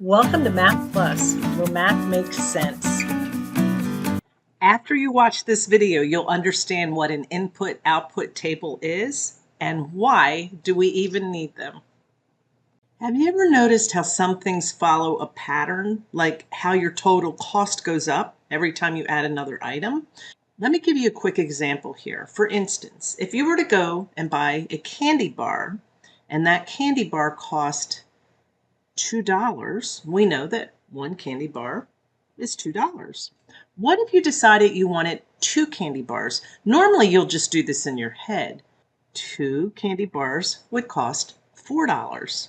Welcome to Math Plus, where math makes sense. After you watch this video, you'll understand what an input-output table is and why do we even need them. Have you ever noticed how some things follow a pattern, like how your total cost goes up every time you add another item? Let me give you a quick example here. For instance, if you were to go and buy a candy bar and that candy bar cost $2, we know that one candy bar is $2. What if you decided you wanted 2 candy bars? Normally you'll just do this in your head. 2 candy bars would cost $4.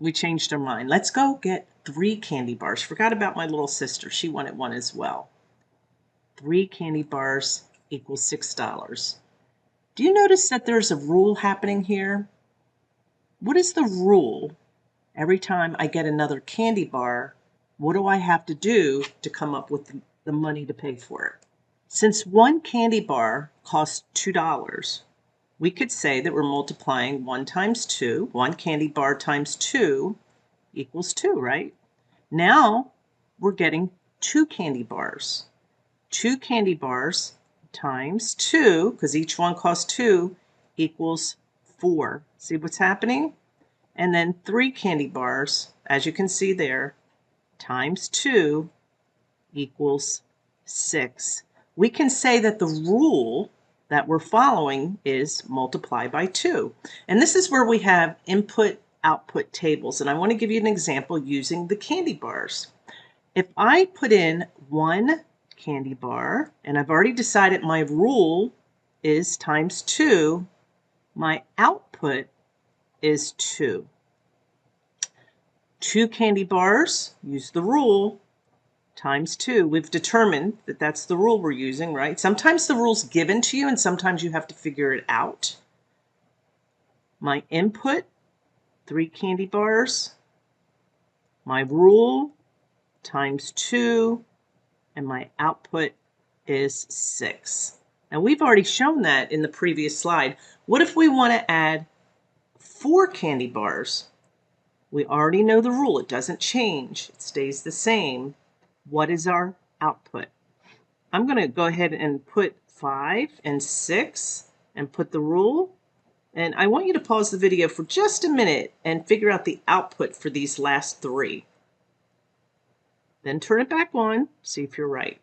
We changed our mind. Let's go get 3 candy bars. Forgot about my little sister. She wanted one as well. 3 candy bars equals $6. Do you notice that there's a rule happening here? What is the rule? Every time I get another candy bar, what do I have to do to come up with the money to pay for it? Since one candy bar costs $2, we could say that we're multiplying 1 times 2. 1 candy bar times 2 equals 2, right? Now we're getting 2 candy bars. 2 candy bars times 2, because each one costs 2, equals 4. See what's happening? And then 3 candy bars, as you can see there, times 2 equals 6. We can say that the rule that we're following is multiply by 2. And this is where we have input-output tables. And I want to give you an example using the candy bars. If I put in 1 candy bar, and I've already decided my rule is times 2, my output is 2. 2 candy bars, use the rule, times 2. We've determined that that's the rule we're using, right? Sometimes the rule's given to you and sometimes you have to figure it out. My input, 3 candy bars. My rule, times 2. And my output is 6. Now we've already shown that in the previous slide. What if we want to add 4 candy bars? We already know the rule. It doesn't change. It stays the same. What is our output? I'm going to go ahead and put 5 and 6 and put the rule. And I want you to pause the video for just a minute and figure out the output for these last 3. Then turn it back on, see if you're right.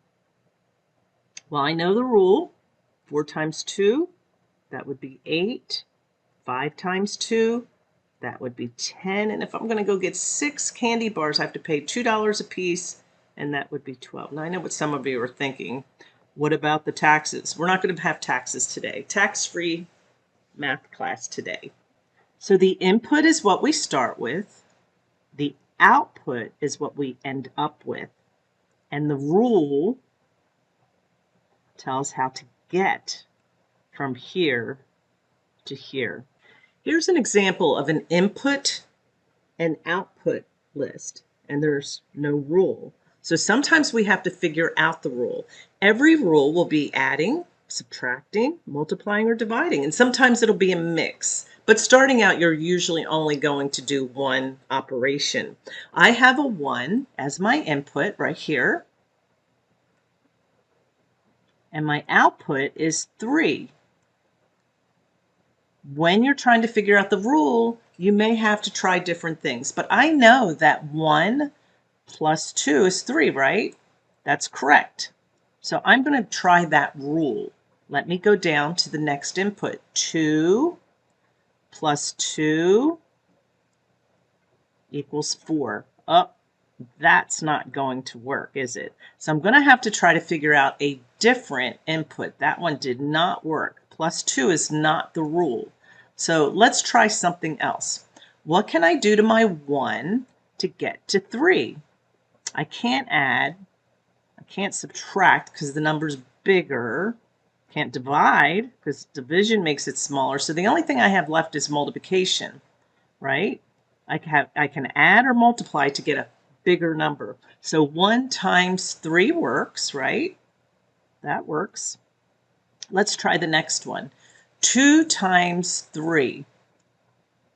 Well, I know the rule. 4 times 2, that would be 8. 5 times 2, that would be 10. And if I'm going to go get 6 candy bars, I have to pay $2 a piece, and that would be 12. Now, I know what some of you are thinking. What about the taxes? We're not going to have taxes today. Tax-free math class today. So the input is what we start with. The output is what we end up with. And the rule tells how to get from here to here. Here's an example of an input and output list, and there's no rule. So sometimes we have to figure out the rule. Every rule will be adding, subtracting, multiplying, or dividing, and sometimes it'll be a mix. But starting out, you're usually only going to do one operation. I have a 1 as my input right here, and my output is 3. When you're trying to figure out the rule, you may have to try different things. But I know that 1 plus 2 is 3, right? That's correct. So I'm going to try that rule. Let me go down to the next input. 2 plus 2 equals 4. Oh, that's not going to work, is it? So I'm going to have to try to figure out a different input. That one did not work. Plus 2 is not the rule. So let's try something else. What can I do to my 1 to get to 3? I can't add. I can't subtract because the number's bigger. Can't divide because division makes it smaller. So the only thing I have left is multiplication, right? I can add or multiply to get a bigger number. So 1 times 3 works, right? That works. Let's try the next one. 2 times 3.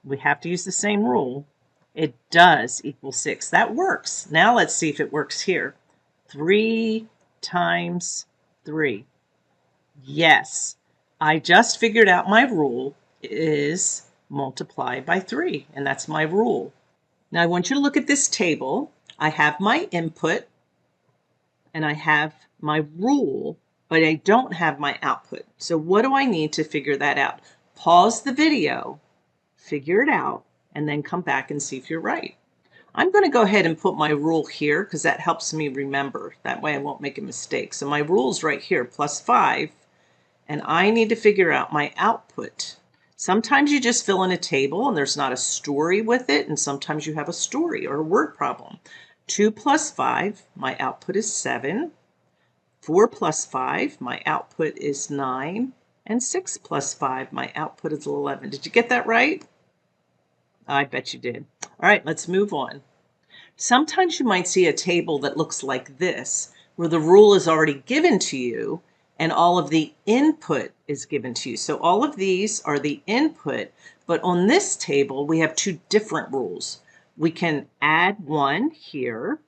We have to use the same rule. It does equal 6. That works. Now let's see if it works here. 3 times 3. Yes, I just figured out my rule is multiply by 3, and that's my rule. Now I want you to look at this table. I have my input, and I have my rule, but I don't have my output. So what do I need to figure that out? Pause the video, figure it out, and then come back and see if you're right. I'm going to go ahead and put my rule here because that helps me remember. That way I won't make a mistake. So my rule is right here, plus 5, and I need to figure out my output. Sometimes you just fill in a table and there's not a story with it, and sometimes you have a story or a word problem. 2 plus 5, my output is 7. 4 plus 5, my output is 9. And 6 plus 5, my output is 11. Did you get that right? I bet you did. All right, let's move on. Sometimes you might see a table that looks like this, where the rule is already given to you and all of the input is given to you. So all of these are the input, but on this table, we have two different rules. We can add 1 here,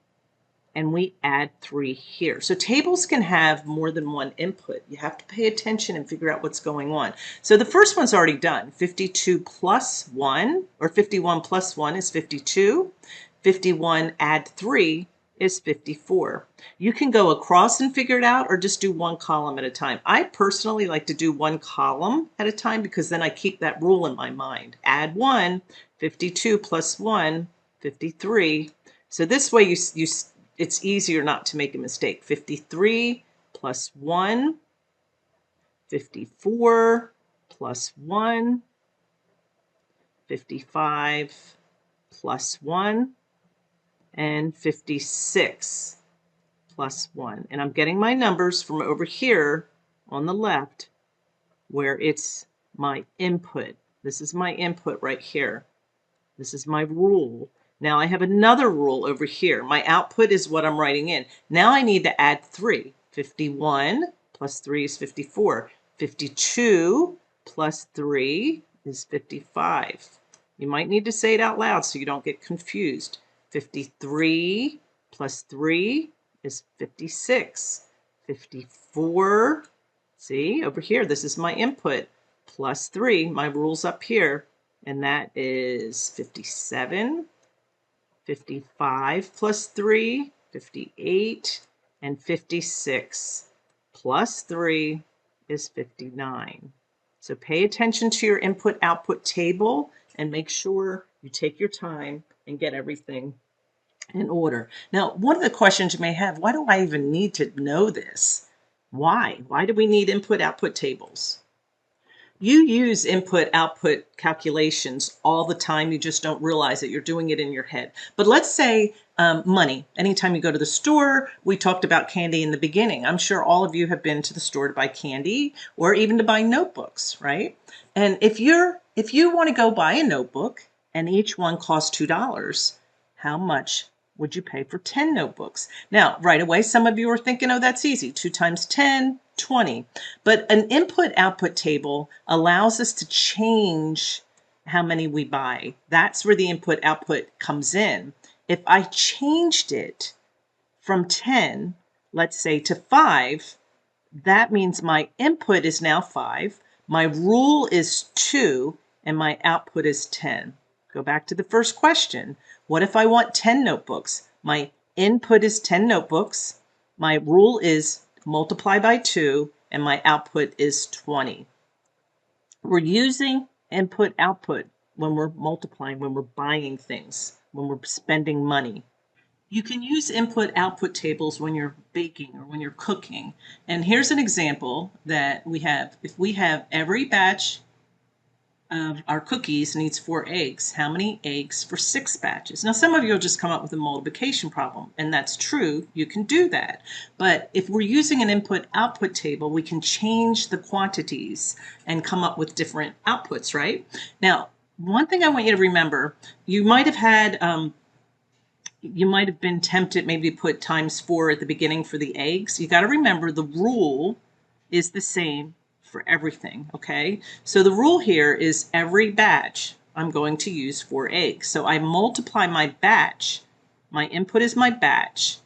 and we add 3 here. So tables can have more than one input. You have to pay attention and figure out what's going on. So the first one's already done. 52 plus 1, or 51 plus 1 is 52. 51 add 3 is 54. You can go across and figure it out or just do one column at a time. I personally like to do one column at a time because then I keep that rule in my mind. Add 1, 52 plus 1, 53. So this way it's easier not to make a mistake. 53 plus 1, 54 plus 1, 55 plus 1, and 56 plus 1. And I'm getting my numbers from over here on the left where it's my input. This is my input right here. This is my rule. Now I have another rule over here. My output is what I'm writing in. Now I need to add 3. 51 plus 3 is 54. 52 plus 3 is 55. You might need to say it out loud so you don't get confused. 53 plus 3 is 56. 54, see, over here, this is my input, plus 3, my rule's up here, and that is 57. 55 plus 3, 58, and 56 plus 3 is 59. So pay attention to your input-output table and make sure you take your time and get everything in order. Now, one of the questions you may have, why do I even need to know this? Why? Why do we need input-output tables? You use input-output calculations all the time. You just don't realize that you're doing it in your head. But let's say money. Anytime you go to the store, we talked about candy in the beginning. I'm sure all of you have been to the store to buy candy or even to buy notebooks, right? And if you want to go buy a notebook and each one costs $2, how much would you pay for 10 notebooks? Now, right away, some of you are thinking, oh, that's easy. 2 times 10, 20. But an input-output table allows us to change how many we buy. That's where the input-output comes in. If I changed it from 10, let's say, to 5, that means my input is now 5, my rule is 2, and my output is 10. Go back to the first question. What if I want 10 notebooks? My input is 10 notebooks, my rule is multiply by 2, and my output is 20. We're using input-output when we're multiplying, when we're buying things, when we're spending money. You can use input-output tables when you're baking or when you're cooking. And here's an example that we have. If we have every batch of our cookies needs 4 eggs, how many eggs for 6 batches? Now, some of you will just come up with a multiplication problem, and that's true. You can do that. But if we're using an input-output table, we can change the quantities and come up with different outputs, right? Now, one thing I want you to remember, you might have been tempted maybe to put times 4 at the beginning for the eggs. You got to remember the rule is the same for everything, okay? So the rule here is every batch I'm going to use 4 eggs. So I multiply my batch. My input is my batch.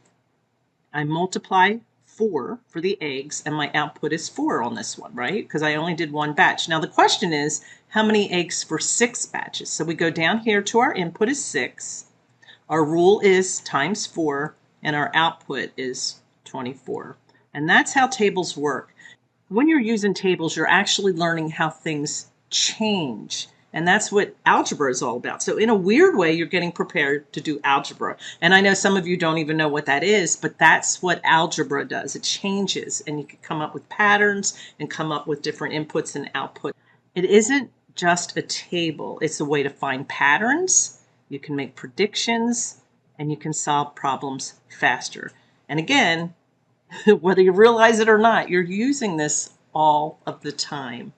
I multiply 4 for the eggs, and my output is 4 on this one, right? Because I only did one batch. Now the question is, how many eggs for 6 batches? So we go down here to our input is 6. Our rule is times 4, and our output is 24. And that's how tables work. When you're using tables, you're actually learning how things change. And that's what algebra is all about. So in a weird way, you're getting prepared to do algebra. And I know some of you don't even know what that is, but that's what algebra does. It changes, and you can come up with patterns and come up with different inputs and outputs. It isn't just a table. It's a way to find patterns. You can make predictions, and you can solve problems faster. And again, whether you realize it or not, you're using this all of the time.